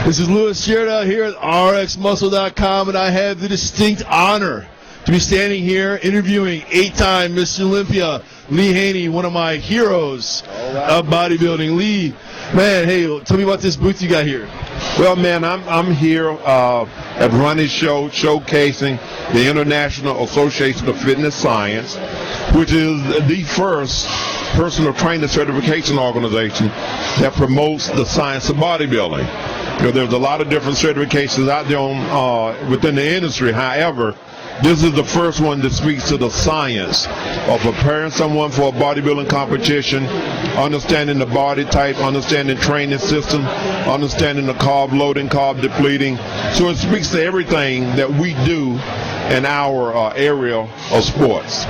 This is Louis Scherda here at RxMuscle.com, and I have the distinct honor to be standing here interviewing 8-time Mr. Olympia, Lee Haney, one of my heroes of bodybuilding. Lee, man, hey, tell me about this booth you got here. Well, man, I'm here at Ronnie's show showcasing the International Association of Fitness Science, which is the first personal trainer certification organization that promotes the science of bodybuilding. You know, there's a lot of different certifications out there within the industry. However, this is the first one that speaks to the science of preparing someone for a bodybuilding competition, understanding the body type, understanding training system, understanding the carb loading, carb depleting. So it speaks to everything that we do in our area of sports.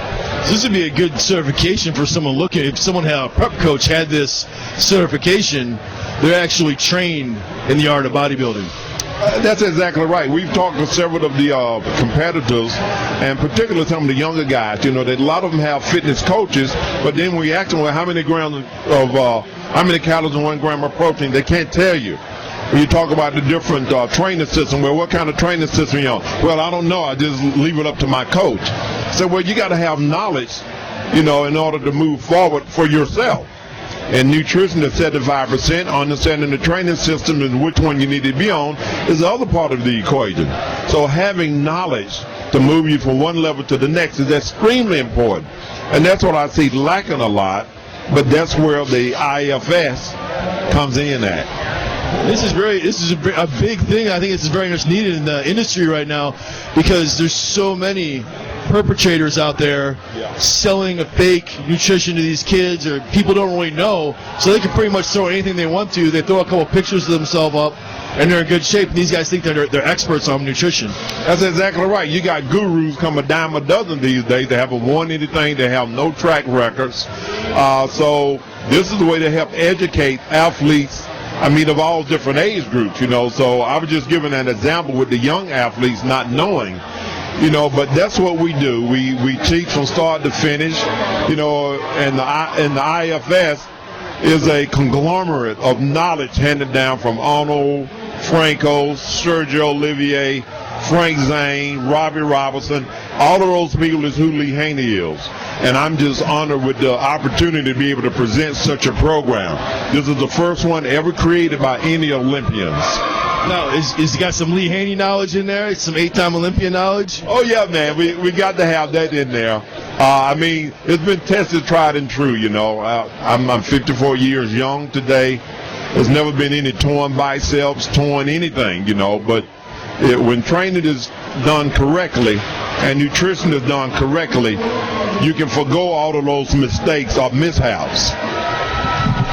This would be a good certification for someone looking. If someone had a prep coach had this certification, they're actually trained in the art of bodybuilding. That's exactly right. We've talked to several of the competitors, and particularly some of the younger guys. You know, that a lot of them have fitness coaches, but then we ask them, well, how many calories in 1 gram of protein? They can't tell you. When you talk about the different training system, well, what kind of training system you on? Well, I don't know. I just leave it up to my coach. So, well, you got to have knowledge, you know, in order to move forward for yourself. And nutrition is 75%. Understanding the training system and which one you need to be on is the other part of the equation. So having knowledge to move you from one level to the next is extremely important. And that's what I see lacking a lot, but that's where the IFS comes in at. This is a big thing. I think it's very much needed in the industry right now because there's so many perpetrators out there selling a fake nutrition to these kids, or people don't really know, so they can pretty much throw anything they want to. They throw a couple pictures of themselves up and they're in good shape, and these guys think they're experts on nutrition. That's exactly right. You got gurus come a dime a dozen these days. They haven't won anything. They have no track records. So this is the way to help educate athletes, of all different age groups, you know. So I was just giving an example with the young athletes not knowing. You know, but that's what we do. We teach from start to finish, you know, and the IFS is a conglomerate of knowledge handed down from Arnold, Franco, Sergio Olivier, Frank Zane, Robbie Robinson. All of those people is who Lee Haney is. And I'm just honored with the opportunity to be able to present such a program. This is the first one ever created by any Olympians. Now, is got some Lee Haney knowledge in there? Some 8-time Olympian knowledge? Oh, yeah, man. We got to have that in there. It's been tested, tried, and true, you know. I'm 54 years young today. There's never been any torn biceps, torn anything, you know. But when training is done correctly and nutrition is done correctly, you can forgo all of those mistakes or mishaps.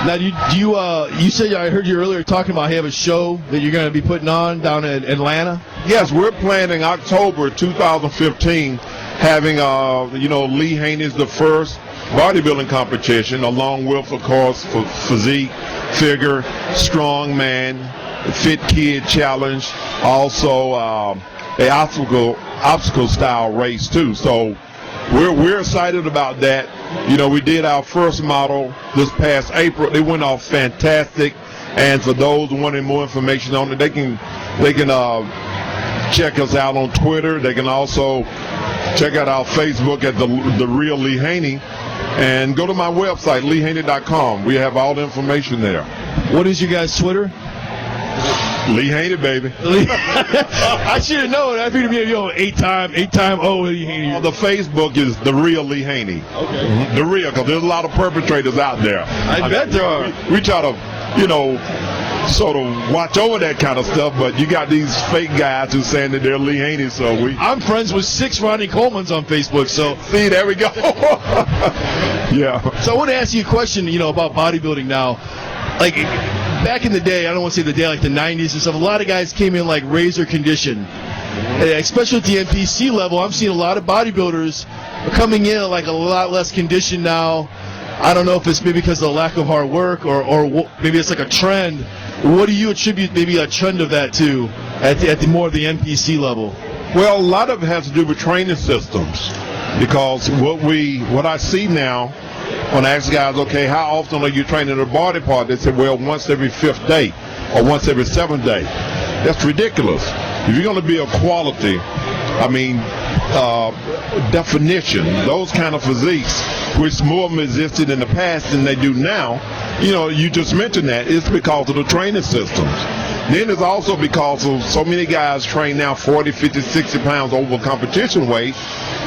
Now, you said, I heard you earlier talking about have a show that you're going to be putting on down in Atlanta? Yes, we're planning October 2015, having, Lee Haney's the first bodybuilding competition, along with, of course, for physique, figure, strong man, fit kid challenge, also a obstacle style race too. So we're excited about that. You know, we did our first model this past April. They went off fantastic. And for those wanting more information on it, they can check us out on Twitter. They can also check out our Facebook at the Real Lee Haney, and go to my website, leehaney.com. We have all the information there. What is your guys' Twitter? Lee Haney, baby. I should have known. I figured it'd be 8-time Lee Haney. The Facebook is the Real Lee Haney. Okay. The real, because there's a lot of perpetrators out there. I bet there are. We try to, you know, sort of watch over that kind of stuff, but you got these fake guys who saying that they're Lee Haney, so I'm friends with 6 Ronnie Colemans on Facebook, so see, there we go. Yeah. So I want to ask you a question, you know, about bodybuilding now. Like, back in the day, I don't want to say the day, like the 90s and stuff, a lot of guys came in like razor condition. Especially at the NPC level, I'm seeing a lot of bodybuilders coming in like a lot less condition now. I don't know if it's maybe because of the lack of hard work or maybe it's like a trend. What do you attribute maybe a trend of that to at the more of the NPC level? Well, a lot of it has to do with training systems, because what I see now, when I ask guys, okay, how often are you training a body part? They say, well, once every 5th day or once every 7th day. That's ridiculous. If you're going to be a quality, definition, those kind of physiques, which more of them existed in the past than they do now, you just mentioned that, it's because of the training systems. Then it's also because of so many guys train now 40, 50, 60 pounds over competition weight.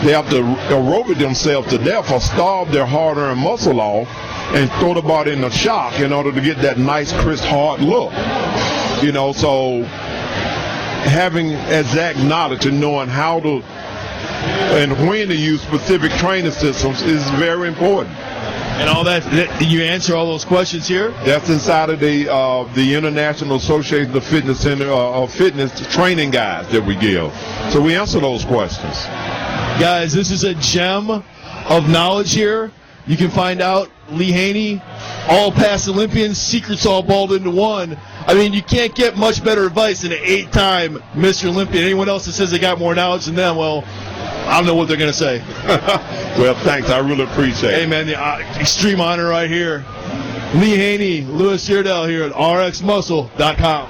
They have to aerobic themselves to death or starve their hard-earned muscle off and throw the body in the shock in order to get that nice, crisp, hard look. So having exact knowledge and knowing how to and when to use specific training systems is very important. And all that, you answer all those questions here? That's inside of the International Association of Fitness Center Fitness training guides that we give. So we answer those questions. Guys, this is a gem of knowledge here. You can find out Lee Haney, all past Olympians, secrets all balled into one. You can't get much better advice than an 8-time Mr. Olympian. Anyone else that says they got more knowledge than them, well, I don't know what they're going to say. Well, thanks. I really appreciate it. Hey, man, the extreme honor right here. Lee Haney, Louis Seardell here at rxmuscle.com.